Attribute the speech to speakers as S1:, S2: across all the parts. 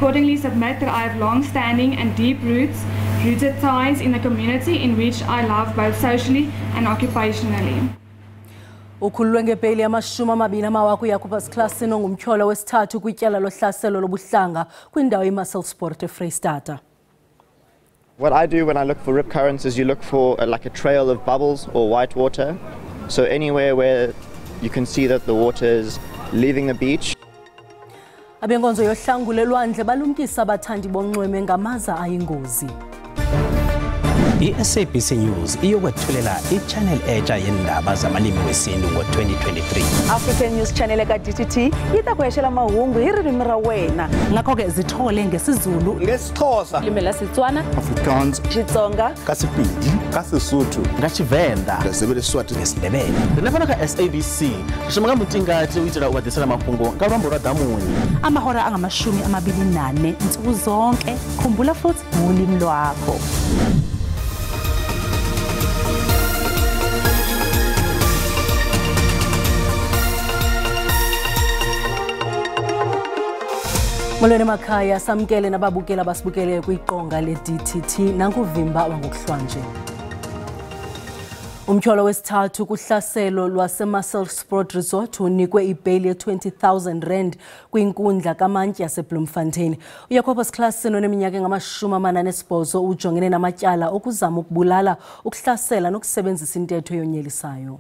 S1: accordingly submit that I have long-standing and deep-rooted ties in the community in which I love both socially and occupationally.
S2: Ukhululwe ngebheyile yama-24 yakhupha siklasini ongumtyholwa wesithathu kwityala lohlaselo lobuhlanga kwindawo ye-Maselspoort eFreystata.
S3: What I do when I look for rip currents is you look for like a trail of bubbles or white water. So anywhere where you can see that the water is leaving the beach.
S2: Inkonzo yohlangula elwandle balumkisa abathandi bonxweme ngamaza ayingozi.
S4: I-SABC News iyokwethulela i-channel entsha yeendaba zamalimi wesintu ngo-2023.
S5: African News Channel ka-DTT itakweshela mahungu hi ririmi ra wena.
S2: Ngakho ke zithole ngesizulu,
S6: ngesiXhosa,
S5: Limi la Setswana,
S6: Afrikaans,
S5: Xitsonga,
S6: kaSepedi, kaSesotho,
S4: ngaTshivenda,
S6: ngeSiswati,
S4: ngeSindebele.
S7: Ndinafana ka-SABC shimaka mutingathi uyitela ubadisela maphungo ngalwambo lwa damuni.
S2: amahora angamashumi-24 nsuku zonke. Khumbula futhi ngolimi lwakho. Molweni emakhaya, samkele nababukela basibukele kwiqonga le-DTT nankuvimba wangokuhlwanje. Umtyholwa wesithathu kuhlaselo lwase-Maselspoort Resort unikwe ibheyile ye-R20,000 kwinkundla ka-Mampintsha yaseBloemfontein. Uyakhupha siklasini oneminyaka engama-48 ujongene namatyala okuzama ukubulala, ukuhlasela nokusebenzisa intetho eyonyelisayo.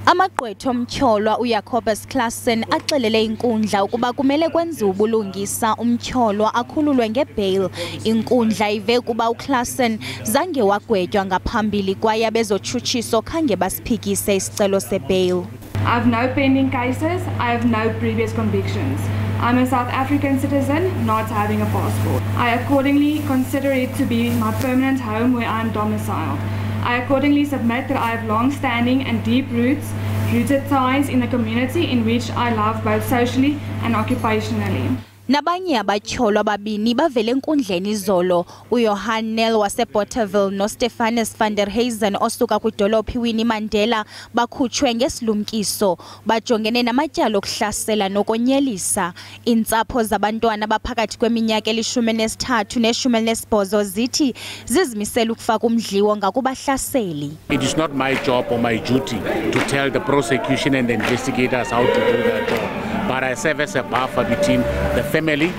S8: Amagqwetha omtyholwa uYacobus Klassen axelele inkundla ukuba kumele kwenziwe ubulungisa umtyholwa akhululwe ngebeyile. Inkundla ive kuba uKlassen zange wagwetywa ngaphambili kwaye abezotshutshiso khange basiphikise isicelo sebeyile.
S1: I have no pending cases. I have no previous convictions. I'm a South African citizen, not having a passport. I accordingly consider it to be my permanent home where I am domiciled. I accordingly submit that I have long-standing and deep-rooted ties in the community in which I love both socially and occupationally.
S8: Nabanye abatyholwa babini bavele enkundleni izolo, uJohan Nel waseBotterville noStephanus van der Heijzen osuka kwidolophu iWinnie Mandela bakhutshwe ngesilumkiso, bajongene namatyala okuhlasela nokonyelisa. Iintsapho zabantwana abaphakathi kweminyaka eli-13 ne-18 zithi zizimisela ukufaka umdliwo ngakubahlaseli.
S9: It is not my job or my duty to tell the prosecution and the investigators how to do their job. But I serve as a buffer between the family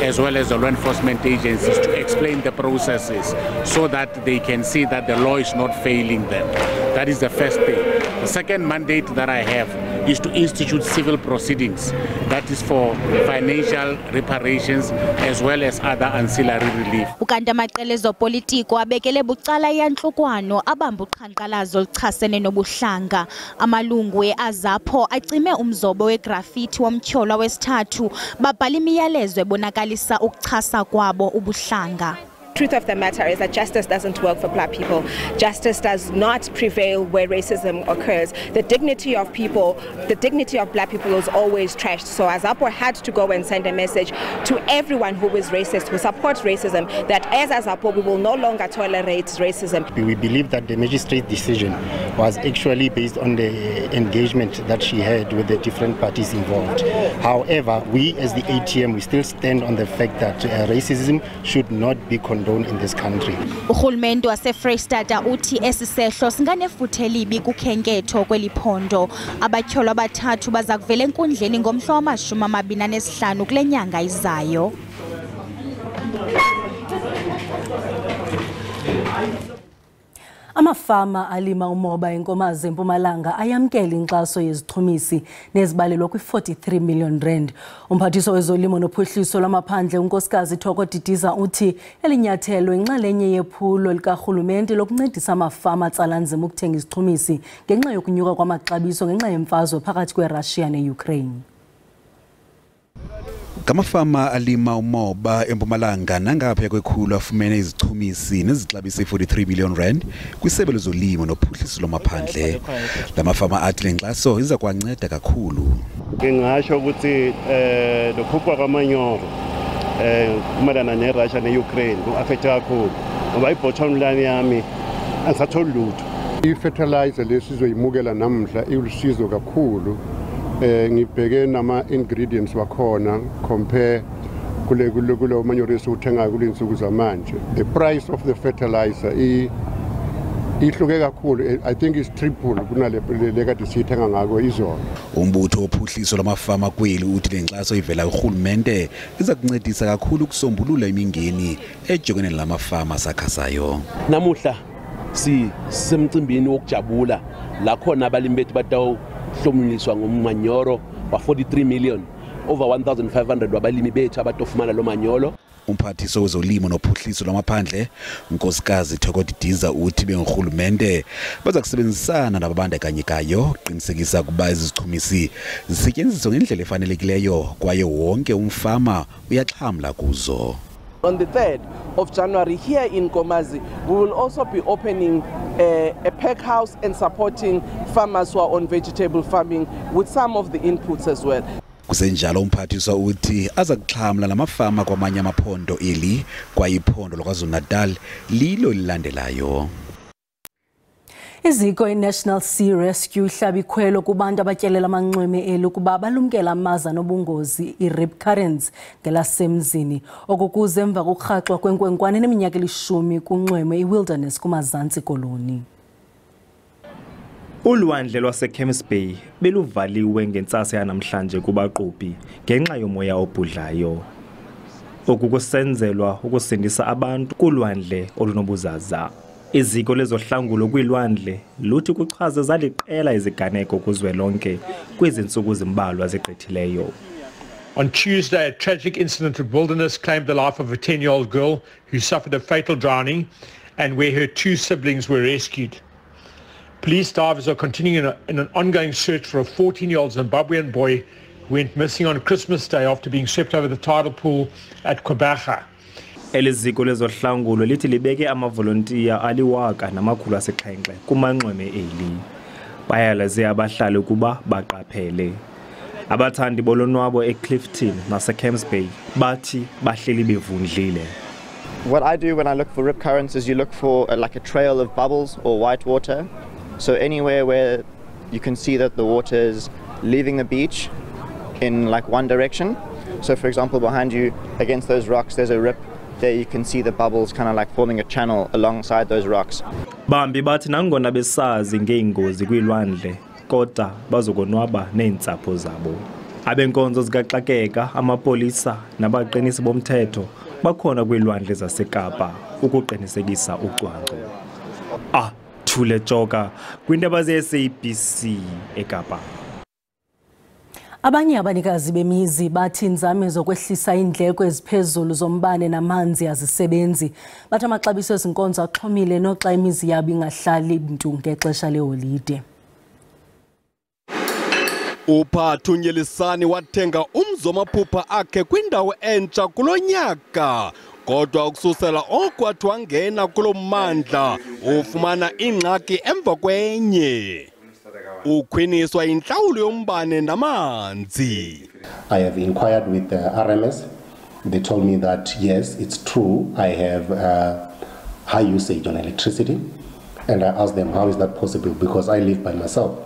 S9: as well as the law enforcement agencies to explain the processes so that they can see that the law is not failing them. That is the first thing. The second mandate that I have is to institute civil proceedings. That is for financial reparations as well as other ancillary relief.
S8: Ukanti amaqela ezopolitiko abekele bucala iyantlukwano abamba uqhankqalazo oluchasene nobuhlanga. Amalungu e-Azapho acime umzobo wegrafiti womtyholwa wesithathu, babhala imiyalezo ebonakalisa ukuchasa kwabo ubuhlanga.
S10: Truth of the matter is that justice doesn't work for black people. Justice does not prevail where racism occurs. The dignity of people, the dignity of black people is always trashed. So Azapho had to go and send a message to everyone who is racist, who supports racism, that as Azapho we will no longer tolerate racism.
S11: We believe that the magistrate decision was actually based on the engagement that she had with the different parties involved. However, we as the ATM, we still stand on the fact that racism should not be condoned in this country.
S8: Urhulumente waseFreystata uthi esisehlo singanefuthe elibi kukhenketho kweliphondo. Abatyholwa abathathu baza kuvela enkundleni ngomhla wama-25 kule nyanga izayo.
S2: Amafama alima umoba enkomazi eMpumalanga ayamkela inkxaso yezichumisi nezibalelwa kwi-R43 million. Umphathiswa wezolimo nophuhliso lwamaphandle unkosikazi Thoko Didiza uthi elinyathelo inxalenye yephulo likarhulumente lokuncedisa amafama atsala nzima ukuthenga izichumisi ngenxa yokunyuka kwamaxabiso ngenxa yemfazwe phakathi kweRussia neUkraine.
S12: Ngamafama alima umoba eMpumalanga nangapha kwekhulu afumene izichumisi nezixabise i-R43 million kwisebe lezolimo nophuhliso lwamaphandle. Lamafama athi lenkxaso iza kwanceda kakhulu.
S13: Ngingasho ukuthi lokhupha kwamanyoro kumalana neRussia neUkraine ku-affecta kakhulu ngoba i-bottom line yami angisatholi lutho.
S14: I-fertilizer lesizoyimukela namhla ilusizo kakhulu
S13: ngibheke nama ingredients wakhona compare kule manyoro esuthenga kule insuku zamanje. The price of the fertilizer ihluke kakhulu. I think it's triple kunale lekade sithenga ngako izolo.
S12: Umbutho wophuhliso lwamafama kweli uthi lenkxaso ivela kuRhulumente iza kuncedisa kakhulu ukusombulula imingeni ejongene lamafama sakhasayo.
S14: Namuhla semcimbini wokujabula la khona abalimi bethu batawuhlomuliswa ngomanyoro wa 43 million, over 1,500 wabalimi bethu abatofumana lo manyolo.
S12: Umphathiso wezolimo nophuhliso lwamaphandle unkosikazi Thokoddiza uthi benguRhulumente baza kusebenzisana nababandakanyekayo uqinisekisa kuba izichumisi zisetyenziswa ngendlela efanelekileyo kwaye wonke umfama uyaxhamla kuzo.
S14: On the 3rd of January here in Komazi, we will also be opening a pack house and supporting farmers who are on vegetable farming with some of the inputs as well.
S12: Kusenjalo umphathiswa uthi aza kuxhamla namafama kwamanye amaphondo eli kwaye iphondo laKwaZulu-Natal lilo lilandelayo.
S2: Iziko iNational Sea Rescue ihlaba ikhwelo kubantu abatyelela amanxweme eli ukuba balumkela amaza anobungozi i-rip currents ngelasemzini okukuze emva kokurhaxwa kwenkwenkwane neminyaka 10 kunxweme iwilderness kumazantsi koloni.
S15: Ulwandle lwase-Camps Bay beluvaliwe ngentsasa yanamhlanje kubaqubhi ngenxa yomoya obhudlayo. Oku kusenzelwa ukusindisa abantu kulwandle olunobuzaza. Iziko lezohlangulo kwilwandle luthi kuchaze zaliqela iziganeko kuzwelonke kwezi ntsuku zimbalwa zigqithileyo.
S16: On Tuesday, a tragic incident at Wilderness claimed the life of a 10-year-old girl who suffered a fatal drowning and where her 2 siblings were rescued. Police divers are continuing in an ongoing search for a 14-year-old Zimbabwean boy who went missing on Christmas Day after being swept over the tidal pool at Kwabaga.
S15: Eliziko lezohlangulo lithi libeke amavolontiya ali-1,700 kumanxweme eli. Bayalaze abahlali ukuba baqaphele. Abathandi bolonwabo eClifton naseCamps Bay bathi bahleli bevundlile.
S3: What I do when I look for rip currents is you look for like a trail of bubbles or white water. So anywhere where you can see that the water is leaving the beach in like one direction. So for example, behind you against those rocks there's a rip. There you can see the bubbles kind of like forming a channel alongside those rocks.
S15: Bambi bathi nangona besazi ngeengozi kwilwandle kodwa bazokonwaba neentsapho zabo. Abenkonzo zikaxakeka, amapolisa nabaqinisi bomthetho bakhona kwilwandle zaseKapa ukuqinisekisa ucwangco. Thule Joka kwindaba ze-SABC eKapa.
S2: Abanye abanikazi bemizi bathi inzame zokwehlisa indleko eziphezulu zombane namanzi azisebenzi. Bathi amaxabiso ezinkonzo axhomile noxa imizi yabo ingahlali mntu ngexesha leholide.
S17: Uphathunyelisa wathenga umzomaphupha akhe kwindawo entsha kulonyaka. Kodwa ukususela okwathi wangena kulo mmandla ufumana ingxaki emva kwenye. Ukhwiniswa inhlawulo yombane namanzi.
S11: I have inquired with the RMS. They told me that yes, it's true. I have high usage on electricity. And I asked them, how is that possible? Because I live by myself.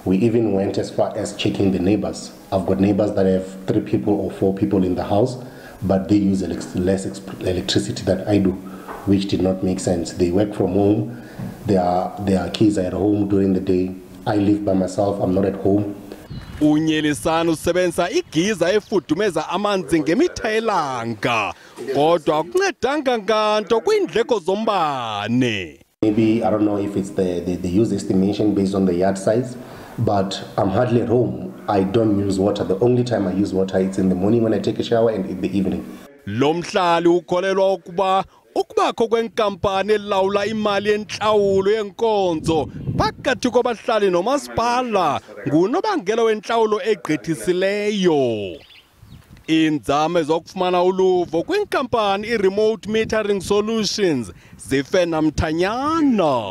S11: We even went as far as checking the neighbors. I've got neighbors that have 3 people or 4 people in the house, but they use less electricity than I do, which did not make sense. They work from home. Their kids are at home during the day. I live by myself. I'm not at home.
S17: Unyelisana usebenza igiza efudumeza amanzi ngemitha elanga. Kodwa akuncedanga nganto kwindleko zombane.
S11: Maybe I don't know if it's the use estimation based on the yard size, but I'm hardly at home. I don't use water. The only time I use water is in the morning when I take a shower and in the evening.
S17: Lo mhlali ukholelwa ukuba ukubakho kwenkampani elawula imali yenhlawulo yenkonzo phakathi kwabahlali nomasipala ngunobangela wenhlawulo egqithisileyo. Inzame zokufumana uluvo kwinkampani i-remote metering solutions zifena mthanyana.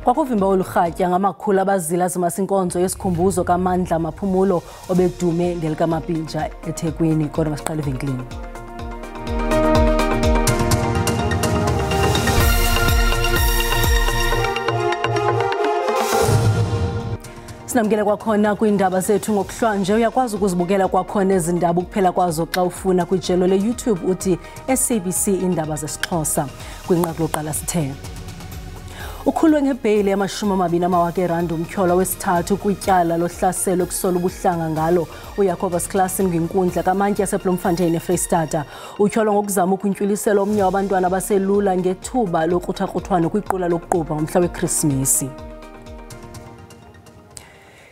S2: Kwakuvimba olurhatya ngamakhulu abazila zimasinkonzo yesikhumbuzo ka-Mandla Maphumulo obedume ngelika-Mampintsha eThekwini. Kodwa masiqale evenkileni. Sinamkele kwakhona kwiindaba zethu ngokuhlanje. Uyakwazi ukuzibukela kwakhona ezindaba ukuphela kwazo xa ufuna kwijelo le-YouTube uthi SABC Iindaba zesiXhosa. Kwinqaku lokuqala sithe Ukhululwe ngebheyile yama-R20,000 umtyholwa wesithathu kwityala lohlaselo kusola ubuhlanga ngalo uJacobus Klassen kwinkundla ka-Mampintsha yaseBloemfontein eFreystata. Utyholwa ngokuzama ukuntywilisela omnye wabantwana abaselula ngethuba lokruthakrutwano kwiqula lokuqubha ngomhla weKrismesi.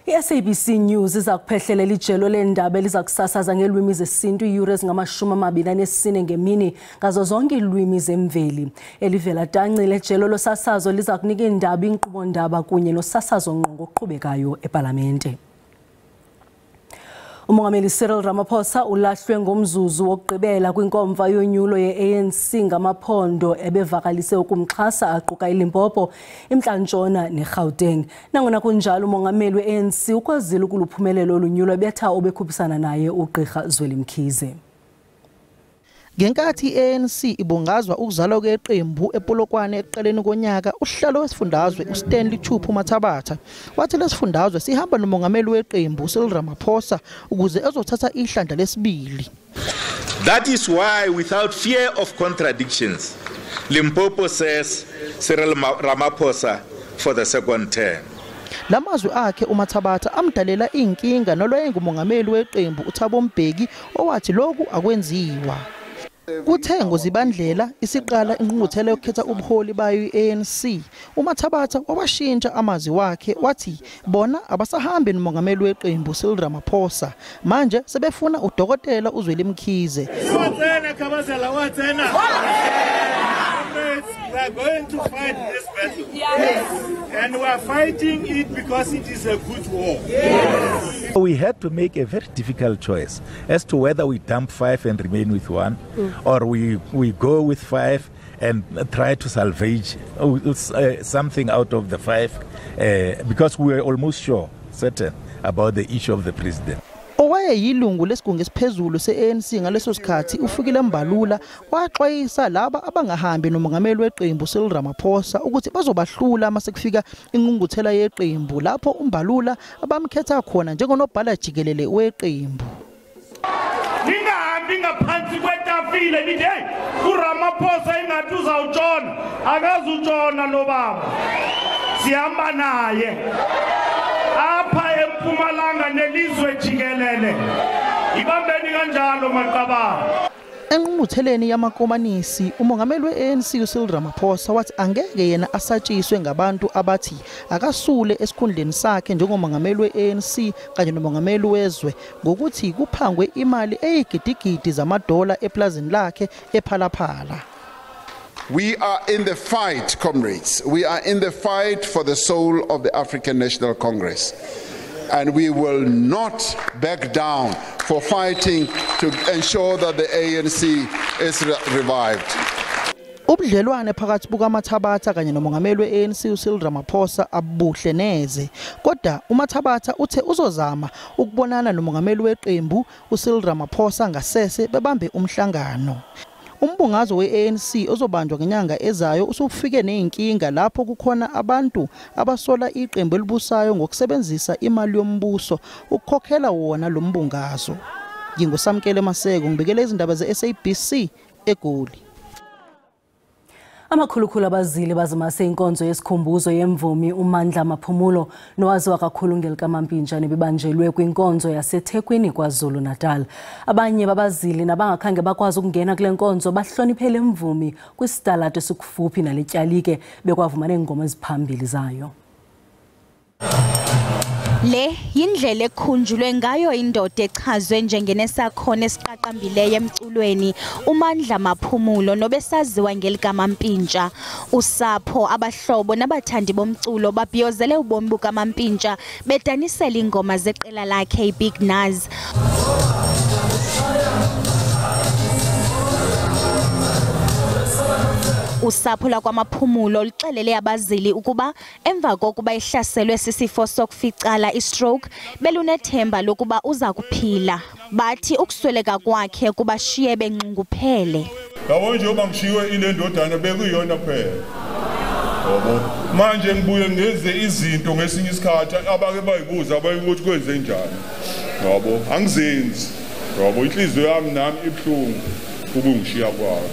S2: I-SABC News iza kuphehlelela ijelo leendaba eliza kusasaza ngeelwimi zesintu iiyure ezingama-24 ngemini ngazo zonke iilwimi zemveli. Elivela tancile ijelo losasazo liza kunika iindaba, inkqubo-ndaba kunye nosasazo ngqo ngokuqhubekayo epalamente. Umongameli Cyril Ramaphosa ulahlwe ngomzuzu wokugqibela kwinkomfa yonyulo ye-ANC ngamaphondo ebevakalise ukumxhasa aquka iLimpopo, iMntla-Ntshona neGauteng. Nangona kunjalo umongameli we-ANC ukwazile ukuluphumelela olunyulo ebetha obekhuphisana naye uGqirha Zwelimkhize.
S18: Ngenkathi i-ANC ibungazwa ukuzalwa kweqembu ePolokwane ekuqaleni konyaka, uhlalo wesifundazwe uStanley Chuphu Mathabatha wathi lesifundazwe sihamba nomongameli weqembu Cyril Ramaphosa ukuze ezothatha ihlandla lesibili.
S19: That is why, without fear of contradictions, Limpopo says Cyril Ramaphosa for the second term.
S18: Lamazwi akhe uMathabatha amdalela inkinga nolwayengumongameli weqembu uThabo Mbeki owathi lokhu akwenziwa. Kuthe ngozibandlela isiqala ingqungquthela yokukhetha ubuholi bayo i-ANC, uMathabatha wawashintsha amazwi wakhe wathi bona abasahambi nomongameli weqembu Cyril Ramaphosa, manje sebefuna udokotela uZwelimkhize.
S20: We are going to fight this battle. Yes. And we are fighting it because it is a good war. Yes.
S21: We had to make a very difficult choice as to whether we dump 5 and remain with 1, or we go with 5 and try to salvage something out of the 5, because we were almost certain about the issue of the president.
S18: Owayeyilungu lesigungu esiphezulu se-ANC ngaleso sikhathi uFikile Mbalula waxwayisa laba abangahambi nomongameli weqembu Cyril Ramaphosa ukuthi bazobahlula uma sekufika ingqungquthela yeqembu lapho uMbalula abamkhetha khona njengonobhala jikelele weqembu.
S20: Ningahambi ngaphansi kwetafile nithi hey uRamaphosa ingathi uzawutshona, akazutshona lo baba. Sihamba naye apha eMpumalanga nelizwe jikelele. Ibambeni kanjalo maqabane.
S18: Engqungqutheleni yamakomanisi umongameli we-ANC uCyril Ramaphosa wathi angeke yena asatshiswe ngabantu abathi akasule esikhundleni sakhe njengomongameli we-ANC kanye nomongameli wezwe ngokuthi kuphangwe imali eyigidigidi zamadola eplazini lakhe ePhalaphala.
S22: We are in the fight, comrades. We are in the fight for the soul of the African National Congress. And we will not back down for fighting to ensure that the ANC is revived.
S18: Ubudlelwane phakathi bukaMathabatha kanye nomongameli we-ANC uCyril Ramaphosa abuhle neze. Kodwa uMathabatha uthe uzozama ukubonana nomongameli weqembu uCyril Ramaphosa ngasese bebambe umhlangano. Umbungazo we-ANC ozobanjwa ngenyanga ezayo usufike neyinkinga lapho kukhona abantu abasola iqembu elibusayo ngokusebenzisa imali yombuso ukukhokhela wona lo mbungazo. Ngingusamkele Maseko ngibekele izindaba ze-SABC eGoli.
S2: Amakhulukhulu abazili bazimase Inkonzo yesikhumbuzo yemvumi uMandla Maphumulo nowaziwa kakhulu ka-Mampintsha nebibanjelwe kwinkonzo yaseThekwini kwaZulu Natal. Abanye babazili nabangakhange bakwazi ukungena kule nkonzo bahloniphele imvumi kwisitalato esikufuphi naletyalike bekwavuma neengoma eziphambili zayo.
S8: Le yindlela ekhunjulwe ngayo indoda echazwe njengenesakhono esiqaqambileyo emculweni uMandla Maphumulo nobesaziwa ka-Mampintsha. Usapho, abahlobo nabathandi bomculo babhiyozele ubomi buka-Mampintsha bedanisela ingoma zeqela lakhe iBig Naz. Usapho lakwaMaphumulo luxelele abazili ukuba emva kokuba ihlaselwe sisifo sokuficala istroke belunethemba lokuba uza kuphila. Bathi ukusweleka kwakhe kubashiye benxunguphele.
S23: Ngabo nje uma ngishiwe inendodana bekuyona phela.
S5: Yabo. Manje ngibuye ngeze izinto ngesinye isikhathi abake bayibuza abayibuthi kwenze njani. Yabo, angizenzi. Yabo inhliziyo yami nami ibhlungu ukungishiya kwawo.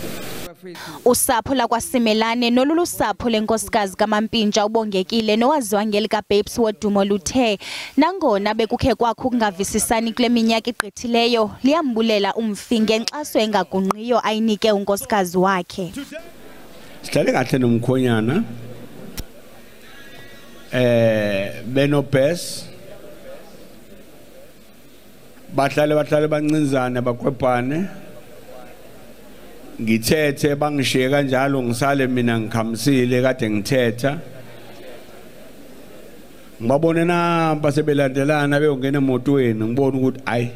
S8: Usapho lakwaSimelane nolulu sapho lenkosikazi ka-Mampintsha ubongekile nowaziwa ngelika Babes wodumo luthe nangona bekukhe kwakho kungavisisani kule minyaka igqithileyo liyambulela umfi ngenkxaso engagungqiyo ayinike unkosikazi wakhe.
S6: Sihlale kahle nomkhonyana benobes bahlale bancinzana bakhwephane ngithethe bangishiye kanjalo ngisale mina ngikhamisile kade ngithetha ngibabone namba sebelandelana beyongena emotweni ngibona ukuthi ayi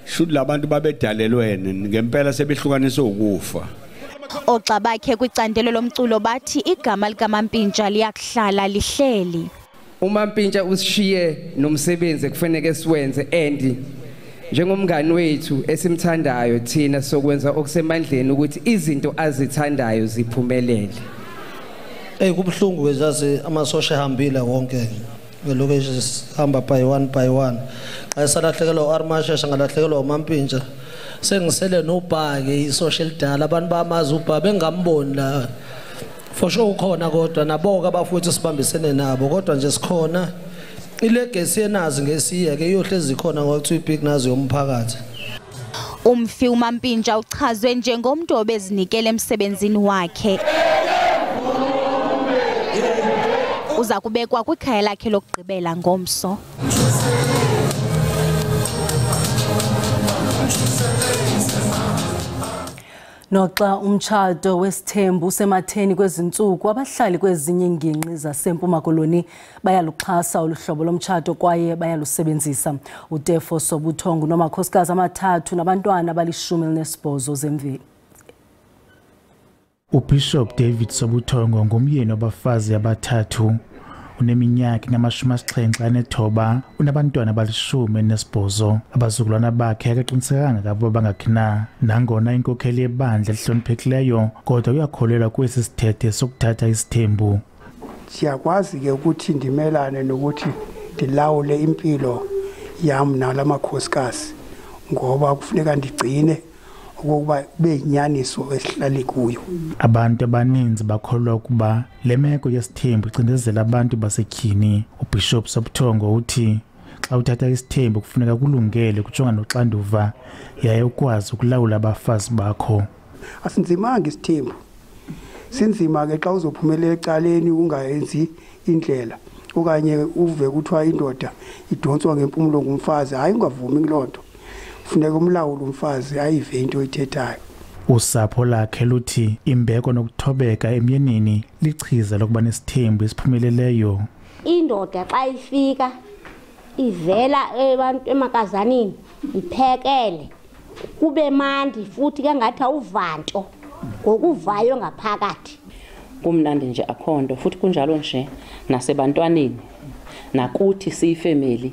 S6: should labantu babedalelwene ngempela sebehlukaniswe ukufa.
S8: Oxa bakhe kwicandelo lomculo bathi igama lika-Mampintsha liyakuhlala lihleli.
S23: uMampintsha usishiye nomsebenzi kufanele siwenze and njengomngani wethu esimthandayo thina sokwenza okusemandleni ukuthi izinto azithandayo ziphumelele.
S24: Kubhlungu ezazi amasosha ehambile wonke ngelokho esihamba by one xa salahlekelwa uArmasha shangalahlekelwa uMampintsha sengisele nobhake isosha elidala abantu bamazi ubha bengamboni la for sure ukhona kodwa naboka abafowethu sibambisene nabo kodwa nje sikhona ilegacy yenazi ngesiye ke iyohlezi khona ngokuthi ibig nazi yomphakathi.
S8: Umfi uMampintsha uchazwe njengomuntu obezinikele emsebenzini wakhe. Uza kubekwa kwikhaya lakhe lokugqibela ngomso.
S2: Noxa umtshato wesithembu usematheni kwezinsuku abahlali kwezinye ingingqi zaseMpuma Koloni bayaluxhasa uluhlobo lomtshato kwaye bayalusebenzisa. uTefo Sobuthongo nomakhosikazi amathathu nabantwana bali-18 zemveli.
S25: uBishop David Sobuthongo ngumyeni wabafazi abathathu uneminyaka engama-79 unabantwana abali-18 abazukulwana bakhe akaqinisekanga kabo bangakhina nangona inkokheli yebandla ehloniphekileyo kodwa uyakholelwa kwesi sithethe sokuthatha isithembu.
S26: Siyakwazi ke ukuthi ndimelane nokuthi ndilawule impilo yami nalamakhosikazi ngoba kufuneka ndigcine ukuba beyinyaniso esihlali kuyo.
S25: Abantu abaninzi bakholwa ukuba le meko yesithembu icindezela abantu basetyhini. uBishop Sobuthongo uthi xa uthatha isithembu kufuneka kulungele kujonga noxanduva yaye ukwazi ukulawula abafazi bakho.
S26: Asinzimanga isithembu. Sinzima ke xa uzophumelela ecaleni ungayenzi indlela okanye uve kuthiwa indoda idonswa ngempumulo ngumfazi hayi ungavumi kulonto. Funeka umlawuli umfazi ayive into oyithethayo.
S25: Usapho lakhe luthi imbeko nokuthobeka emyenini lichiza lokuba nesithembu esiphumeleleyo.
S27: Indoda xa ifika ivela emakazanini iphekele kube mandi futhi kangathi uvanto ngokuvayo ngaphakathi.
S28: Kumnandi nje akhondo futhi kunjalo nje nasebantwaneni nakuthi siyifamily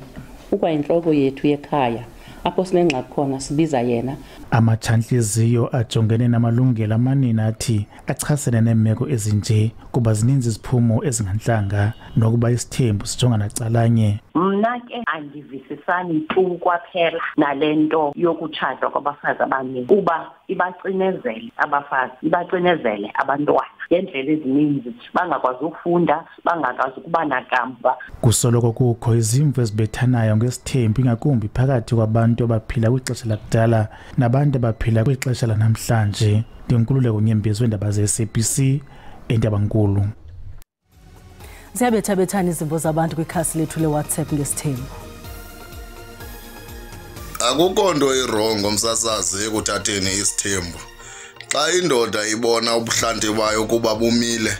S28: ukwayinhloko yethu yekhaya. Apho sinengxaki khona sibiza yena.
S25: Amatshantliziyo ajongene namalungelo amanina athi achasene nemeko ezinje kuba zininzi iziphumo ezingantlanga nokuba isithembu sijongana calanye.
S29: Mna ke andivisisani tu kwaphela nalento yokutshata kwabafazi abaninzi kuba ibacinezele abafazi ibacinezele abantwana ngendlela ezininzi bangakwazi ukufunda bangakwazi ukuba nakamva.
S25: Kusoloko kukho izimvo ezibethanayo ngesithembu ingakumbi phakathi kwabantu abaphila kwixesha lakudala nabantu abaphila kwixesha lanamhlanje. Ndinkululeko unyembezi weendaba ze-SABC eNdabankulu.
S2: Ziyabethabethana izimvo zabantu kwikhasi lethu le-WhatsApp ngesithembu.
S30: Akukho nto irongo msasazi ekuthatheni isithembu. Xa indoda ibona ubuhlanti bayo kuba bumile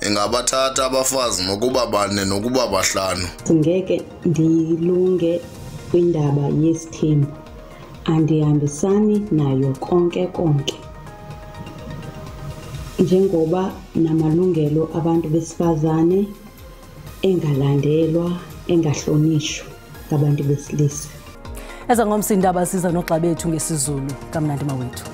S30: ingabathatha abafazi nokuba bane nokuba bahlanu.
S31: Ngeke ndilunge kwindaba yesithembu. Andihambisani nayo konke. Njengoba namalungelo abantu besifazane engalandelwa engahlonishwa ngabantu besilisa.
S2: Ezangomsindaba siza noxa bethu ngesizulu kamnandi mawethu.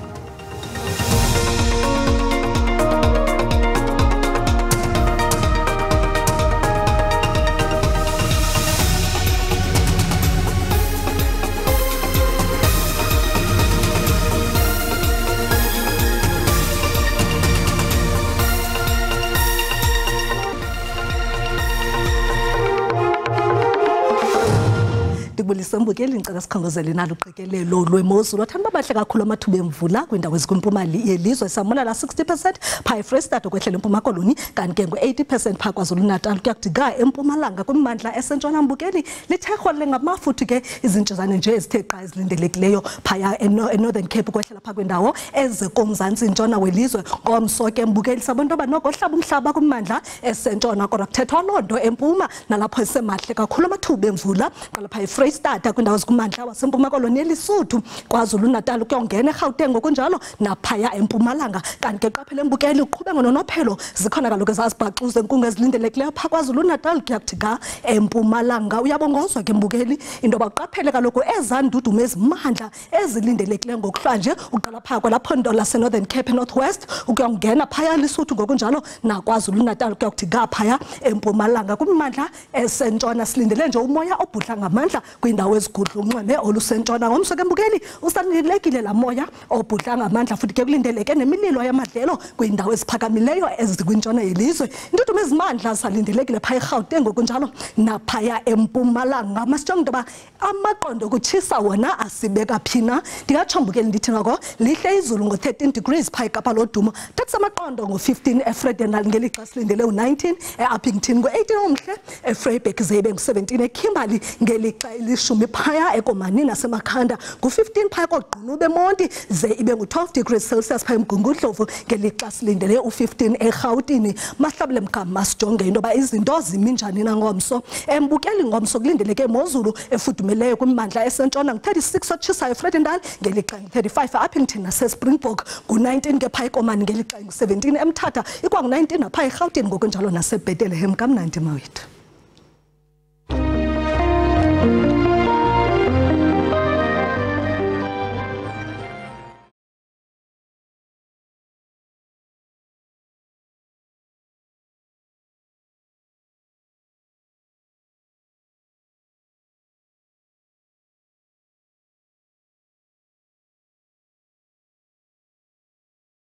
S2: sembukeli ngicela sikhongozele nalo uqikelelo lwemozulu wathanda babahle kakhulu amathuba emvula kwindawo ezikumpumali yelizwe samona la 60% pha eFree State okwehlela eMpuma Koloni kanti ke ngo-80% pha KwaZulu-Natal kuyakudika eMpumalanga kwimimandla esentshona mbukeli lithekholele ngamafuthu ke izintshizane nje ezithe qa ezilindelekileyo phaya eNorthern Cape kwehlela pha kwindawo ezekomzantsi ntshona welizwe ngomso ke mbukeli sabantu abanoko hlaba umhlaba kwimimandla esentshona kodwa kuthethwa loo nto empuma nalapho esemahle kakhulu amathuba emvula qala pha eFree State kwindawo ezikumandla waseMpuma Koloni eLesotho KwaZulu-Natal kuyongena eGauteng ngokunjalo naphaya eMpumalanga kanti ke qaphela embukeli uqhube ngononophelo zikhona kaloku ezazibhaxuze enkungu ezilindelekileyo pha KwaZulu-Natal kuyakudika eMpumalanga uyabongozwa ke mbukeli into baqaphele kaloku ezandudumo ezimandla ezilindelekileyo ngokuhlanje uqala pha kwalaphondo laseNorthern Cape Northwest ukuyongena phaya eLesotho ngokunjalo naKwaZulu-Natal kuyakudika phaya eMpumalanga kumimandla esentshona silindele nje umoya obhudla ngamandla kwindawo ezigudla unxweme olusentshona ngomso ke mbukeli usanilekile la moya obhudla ngamandla futhi ke kulindeleke nemililo yamadlelo kwindawo eziphakamileyo ezikwintshona yelizwe indudumo ezimandla salindelekile phaya eGauteng ngokunjalo naphaya eMpumalanga masijonge into yoba amaqondo okutshisa wona asibeka phina ndingatsho mbukeli ndithi ngoko lihle izulu ngo-13 degrees phaya eKapa lodumo tathi amaqondo ngo-15 eFredenal ngelixa silindele u-19 eUppington ngo-18 umhle eVryburg zebe ngu-17 eKimberley ngelixa ilishumi phaya eKomani nasemakhanda ngu-15 phaya kogqunu bemonti ze ibe ngu-12 degrees Celsius phaya eMgungundlovu ngelixa silindele u-15 eRhawutini mahlabule mgama sijonge into yoba izinto zimi njani nangomso embukeli ngomso kulindeleke imozulu efudumeleyo kwimimandla esentshona ngu-36 otshisayo eFredendal ngelixa ngu-35 eUppington naseSpringbok ngu-19 ke phaya eKomani ngelixa ngu-17 eMthatha ikwangu-19 naphaya eRhawutini ngokunjalo naseBethlehem kamnandi mawethu.